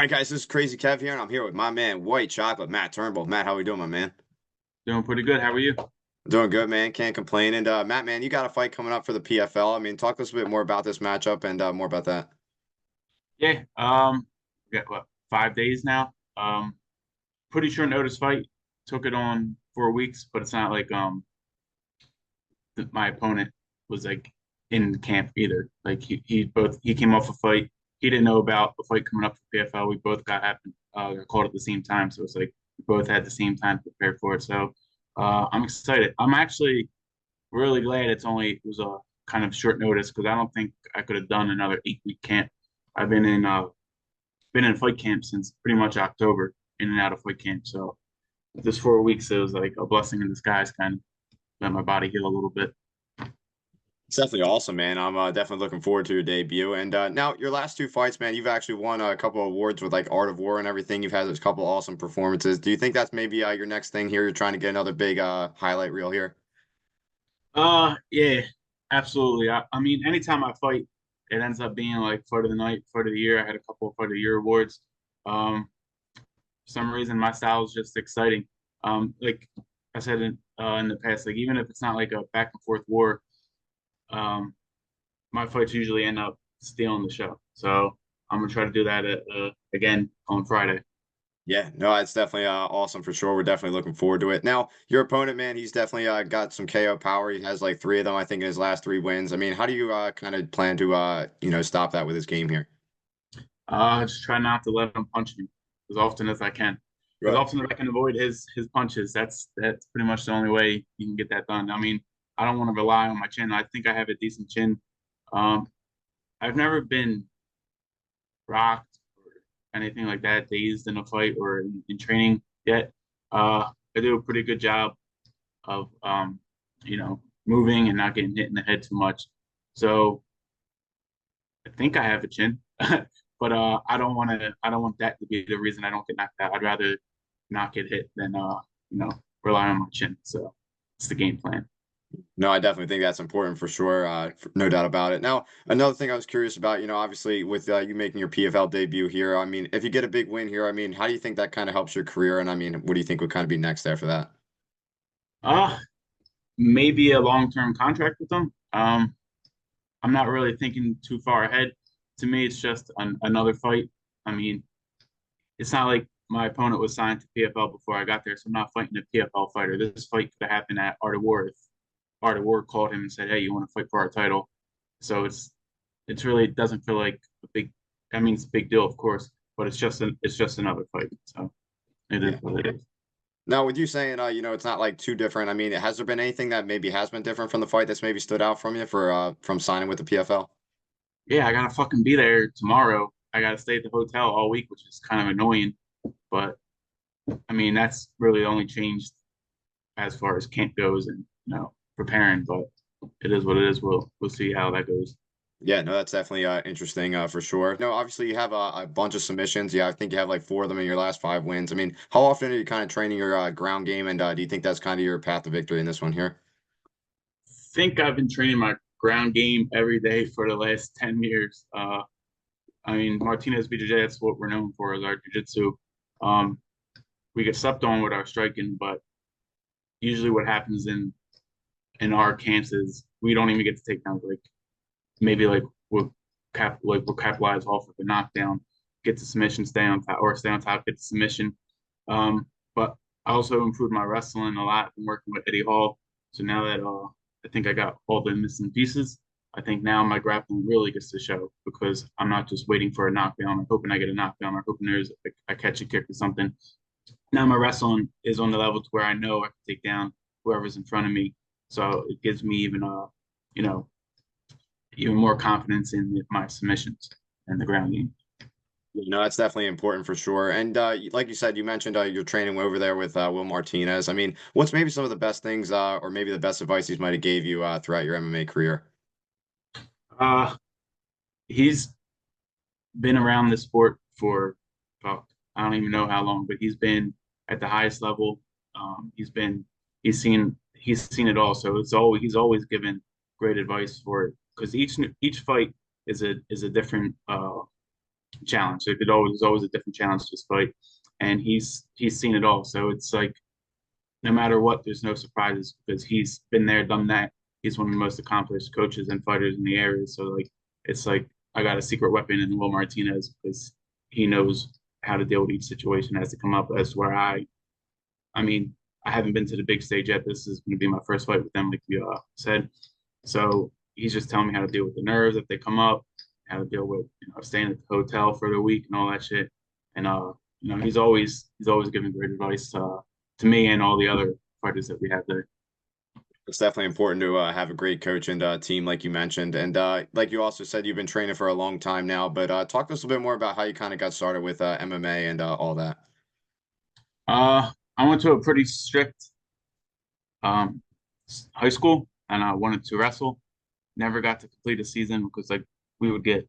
right, guys, this is Crazy Kev here, and I'm here with my man, White Chocolate, Matt Turnbull. Matt, how we doing, my man? Doing pretty good. How are you? Doing good, man. Can't complain. And Matt, man, you got a fight coming up for the PFL. I mean, talk to us a bit more about this matchup and more about that. Yeah. We got what, 5 days now. Pretty short notice fight. Took it on 4 weeks, but it's not like my opponent was like in camp either. Like he came off a fight. He didn't know about the fight coming up for PFL. We both got called at the same time, so it's like we both had the same time to prepare for it. So I'm excited. I'm actually really glad it was a kind of short notice because I don't think I could have done another 8 week camp. I've been in fight camp since pretty much October, in and out of fight camp. So this 4 weeks it was like a blessing in disguise, kind of let my body heal a little bit. It's definitely awesome, man. I'm definitely looking forward to your debut. And now, your last two fights, man, you've actually won a couple of awards with like Art of War and everything. You've had a couple awesome performances. Do you think that's maybe your next thing here? You're trying to get another big highlight reel here? Yeah, absolutely. I mean, anytime I fight, it ends up being like fight of the night, fight of the year. I had a couple of fight of the year awards. For some reason, my style is just exciting. Like I said in the past, like even if it's not like a back and forth war, um, my fights usually end up stealing the show. So I'm gonna try to do that again on Friday. Yeah, no, it's definitely awesome for sure. We're definitely looking forward to it. Now, your opponent, man, he's definitely got some KO power. He has like three of them, I think, in his last three wins. I mean, how do you kind of plan to stop that with his game here? Just try not to let him punch me as often as I can. As Right. often as I can avoid his punches. That's pretty much the only way you can get that done. I mean, I don't want to rely on my chin. I think I have a decent chin. Um, I've never been rocked or anything like that, dazed in a fight or in training yet. I do a pretty good job of moving and not getting hit in the head too much. So I think I have a chin, but I don't want that to be the reason I don't get knocked out. I'd rather not get hit than you know rely on my chin. So it's the game plan. No, I definitely think that's important for sure. No doubt about it. Now, another thing I was curious about, obviously with you making your PFL debut here, I mean, if you get a big win here, I mean, how do you think that kind of helps your career? And I mean, what do you think would kind of be next after that? Uh Maybe a long-term contract with them. I'm not really thinking too far ahead. To me, it's just another fight. I mean, it's not like my opponent was signed to PFL before I got there, so I'm not fighting a PFL fighter. This fight could have happened at Art of War if Art of War called him and said, "Hey, you want to fight for our title?" So it's really it doesn't feel like a big. I mean, it's a big deal, of course, but it's just another fight. So it is Yeah. what it is. Now, with you saying, it's not like too different. I mean, has there been anything that maybe has been different from the fight that's maybe stood out from you for from signing with the PFL? Yeah, I gotta fucking be there tomorrow. I gotta stay at the hotel all week, which is kind of annoying. But I mean, that's really the only change as far as camp goes and preparing. But it is what it is. We'll see how that goes. Yeah, no, that's definitely interesting for sure. No, obviously you have a bunch of submissions. Yeah, I think you have like four of them in your last five wins. I mean, how often are you kind of training your ground game, and do you think that's kind of your path to victory in this one here? Think I've been training my ground game every day for the last 10 years. I mean, Martinez BJJ, that's what we're known for is our jiu-jitsu. Um, we get slept on with our striking, but usually what happens in our camps is we don't even get to take down like maybe like we'll capitalize off of a knockdown, get the submission, stay on top, or stay on top, get the submission. But I also improved my wrestling a lot. Been working with Eddie Hall, so now that I think I got all the missing pieces, I think now my grappling really gets to show because I'm not just waiting for a knockdown or hoping I get a knockdown or hoping there's a catch a kick or something. Now my wrestling is on the level to where I know I can take down whoever's in front of me. So it gives me you know, even more confidence in my submissions and the ground game. No, that's definitely important for sure. And like you said, you mentioned you're training over there with Will Martinez. I mean, what's maybe some of the best things, or maybe the best advice he might have gave you throughout your MMA career? Uh, he's been around the sport for about, I don't even know how long, but he's been at the highest level. He's been he's seen it all. So he's always given great advice for it because each fight is a different challenge. There's always a different challenge to this fight, and he's seen it all. So it's like no matter what, there's no surprises because he's been there, done that. He's one of the most accomplished coaches and fighters in the area. So like it's like I got a secret weapon in Will Martinez because he knows how to deal with each situation as to come up. As where I mean, I haven't been to the big stage yet. This is going to be my first fight with them, like you said. So he's just telling me how to deal with the nerves if they come up, how to deal with staying at the hotel for the week and all that shit. And he's always giving great advice to me and all the other fighters that we have there. It's definitely important to have a great coach and team, like you mentioned. And like you also said, you've been training for a long time now. But talk to us a bit more about how you kind of got started with MMA and all that. I went to a pretty strict um, high school, and I wanted to wrestle. Never got to complete a season because like we would get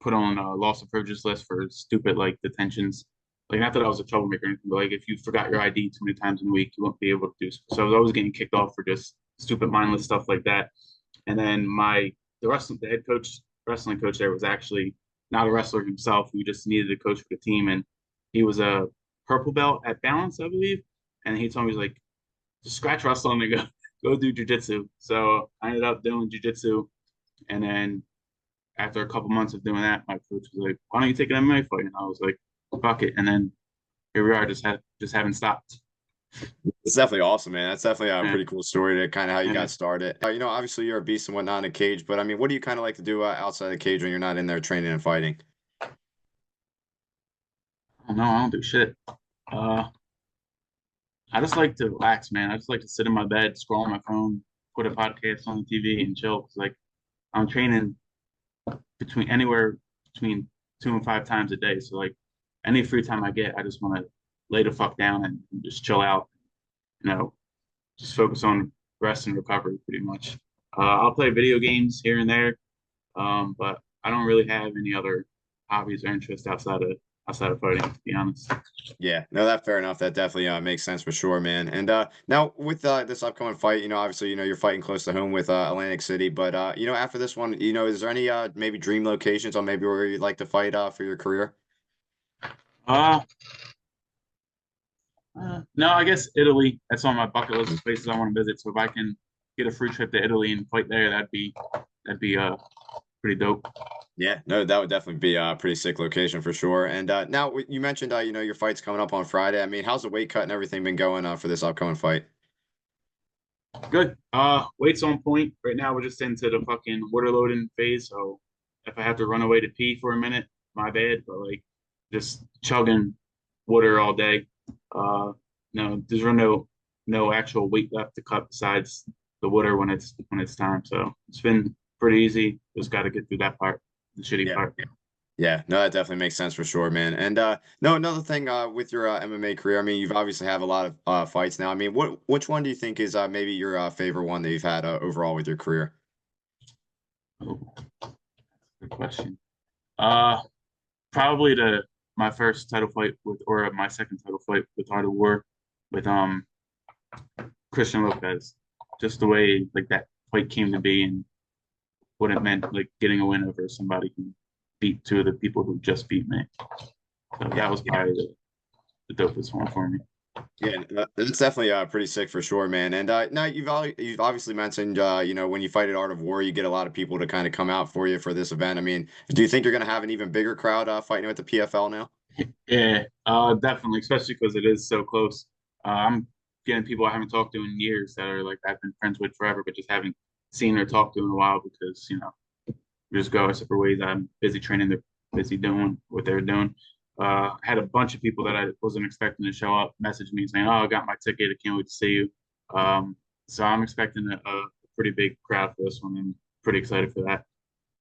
put on a loss of privileges list for stupid like detentions. Like not that I was a troublemaker or anything, but like if you forgot your ID too many times in a week, you won't be able to do so. So I was always getting kicked off for just stupid mindless stuff like that. And then the head coach, wrestling coach there was actually not a wrestler himself. We just needed a coach for the team, and he was a purple belt at balance, I believe. And he told me he's like, just scratch wrestling and go do jujitsu. So I ended up doing jujitsu, and then after a couple months of doing that, my coach was like, "Why don't you take an MMA fight?" And I was like, "Fuck it." And then here we are, just haven't stopped. It's definitely awesome, man. That's definitely a And, pretty cool story to kind of how you and got started. Obviously you're a beast and whatnot in a cage, but I mean, what do you kind of like to do outside the cage when you're not in there training and fighting? no, I don't do shit. Uh, I just like to relax, man. I just like to sit in my bed, scroll on my phone, put a podcast on the TV, and chill. 'Cause, like I'm training anywhere between 2 and 5 times a day. So like any free time I get, I just want to lay the fuck down and just chill out. You know, just focus on rest and recovery pretty much. I'll play video games here and there, but I don't really have any other hobbies or interests outside of fighting, to be honest. Yeah, no, that's fair enough. That definitely makes sense for sure, man. And now with this upcoming fight, obviously, you're fighting close to home with Atlantic City, but after this one, is there any maybe dream locations on maybe where you'd like to fight for your career? Uh, no, I guess Italy. That's on my bucket list of places I want to visit. So if I can get a free trip to Italy and fight there, that'd be pretty dope. Yeah, no, that would definitely be a pretty sick location for sure. And now you mentioned your fight's coming up on Friday. I mean, how's the weight cut and everything been going for this upcoming fight? Good. Weight's on point. Right now we're just into the fucking water loading phase. So if I have to run away to pee for a minute, my bad. But like just chugging water all day. No, there's no actual weight left to cut besides the water when it's time. So it's been pretty easy. Just got to get through that part, the shitty Yeah. part. Yeah, no, that definitely makes sense for sure, man. And no, another thing with your MMA career, I mean, you've obviously have a lot of fights now. I mean, which one do you think is maybe your favorite one that you've had overall with your career? Oh, good question. Uh, Probably the my first title fight with, or my second title fight with Art of War with Christian Lopez. Just the way like that fight came to be and what it meant, like getting a win over somebody who beat two of the people who just beat me. So Yeah. that was probably the dopest one for me. Yeah, it's definitely pretty sick for sure, man. And now you've obviously mentioned when you fight at Art of War, you get a lot of people to kind of come out for you for this event. I mean, do you think you're going to have an even bigger crowd fighting with the PFL now? Yeah, definitely, especially because it is so close. I'm getting people I haven't talked to in years that are like I've been friends with forever, but just haven't seen or talked to in a while because we just go our separate ways. I'm busy training, they're busy doing what they're doing. I had a bunch of people that I wasn't expecting to show up message me saying, "Oh, I got my ticket. I can't wait to see you." Um, so I'm expecting a pretty big crowd for this one. I'm pretty excited for that.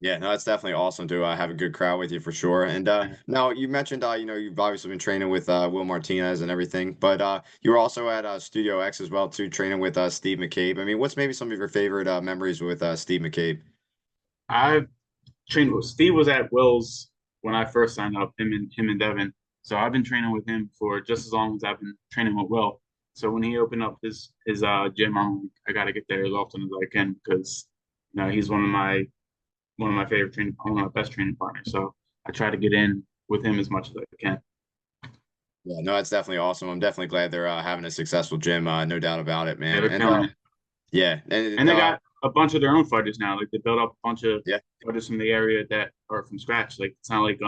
Yeah, no, it's definitely awesome to have a good crowd with you for sure. And now you mentioned, you've obviously been training with Will Martinez and everything, but you were also at Studio X as well too, training with Steve McCabe. I mean, what's maybe some of your favorite memories with Steve McCabe? I trained with Steve was at Will's when I first signed up, him and Devin. So I've been training with him for just as long as I've been training with Will. So when he opened up his gym, I'm like, I gotta get there as often as I can because he's one of my favorite training, one of my best training partners. So I try to get in with him as much as I can. Yeah, no, that's definitely awesome. I'm definitely glad they're having a successful gym. No doubt about it, Yeah, man. they're And killing it. yeah, And and they got a bunch of their own fighters now. Like they built up a bunch of yeah, fighters from the area that are from scratch. Like it's not like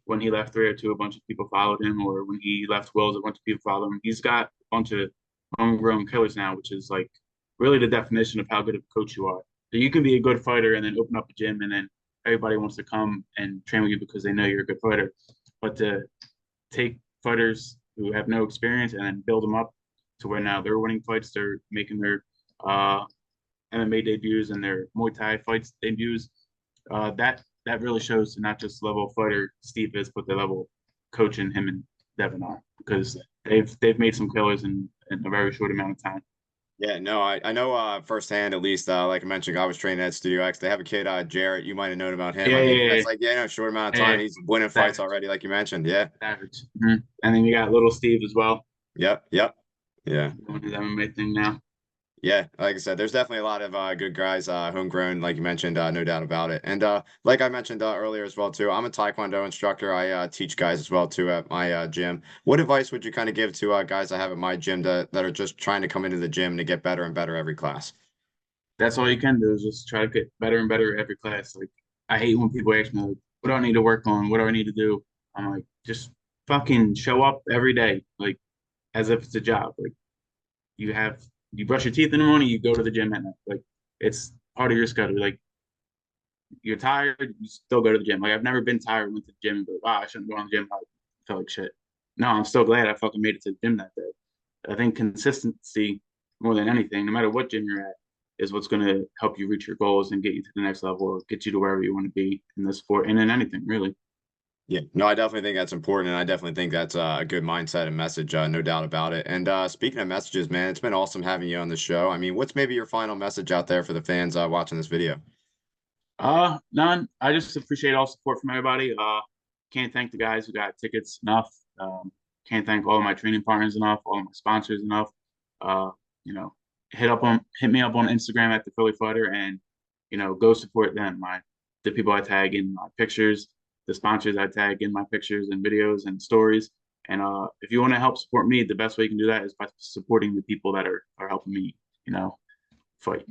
when he left 302, a bunch of people followed him, or when he left Wills, a bunch of people followed him. He's got a bunch of homegrown killers now, which is like really the definition of how good of a coach you are. So you can be a good fighter and then open up a gym, and then everybody wants to come and train with you because they know you're a good fighter. But to take fighters who have no experience and then build them up to where now they're winning fights, they're making their uh, MMA debuts and their Muay Thai fights debuts. That really shows to not just the level of fighter Steve is, but the level of coaching him and Devin are, because they've made some killers in a very short amount of time. yeah. No, I know firsthand at least. Like I mentioned, I was training at Studio X. They have a kid, Jarrett. You might have known about him. Yeah, I mean, yeah, that's like yeah, no, short amount of yeah, time. yeah. He's winning fights Savage, already, like you mentioned. Yeah. savage. And then you got little Steve as well Yep. Yep. Yeah. doing his MMA thing now. Yeah, like I said, there's definitely a lot of good guys, homegrown, like you mentioned, no doubt about it. And like I mentioned earlier as well too, I'm a Taekwondo instructor. I teach guys as well too at my gym. What advice would you kind of give to guys I have at my gym that are just trying to come into the gym to get better and better every class? That's all you can do is just try to get better and better every class. Like I hate when people ask me like, what do I need to work on? What do I need to do? I'm like, just fucking show up every day, like as if it's a job. Like you have you brush your teeth in the morning, you go to the gym at night. Like it's part of your schedule. Like you're tired, you still go to the gym. Like I've never been tired, went to the gym and go, wow, I shouldn't go on the gym. I felt like shit. No, I'm still glad I fucking made it to the gym that day. I think consistency more than anything, no matter what gym you're at, is what's going to help you reach your goals and get you to the next level or get you to wherever you want to be in this sport and in anything, really. Yeah, no, I definitely think that's important, and I definitely think that's a good mindset and message, no doubt about it. And speaking of messages, man, it's been awesome having you on the show. I mean, what's maybe your final message out there for the fans watching this video? None. I just appreciate all support from everybody. Can't thank the guys who got tickets enough. Can't thank all of my training partners enough, all of my sponsors enough. Uh, you know, hit me up on Instagram at the Philly Fighter, and go support them. The people I tag in my pictures, the sponsors I tag in my pictures and videos and stories. And if you want to help support me, the best way you can do that is by supporting the people that are helping me, fight.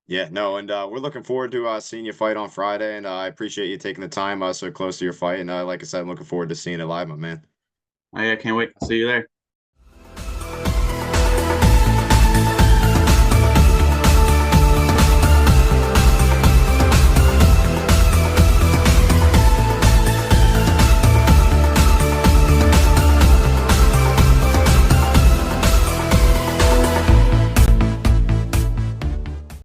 Yeah, no, and we're looking forward to seeing you fight on Friday, and I appreciate you taking the time so close to your fight. And like I said, I'm looking forward to seeing it live, my man. I can't wait. I'll see you there.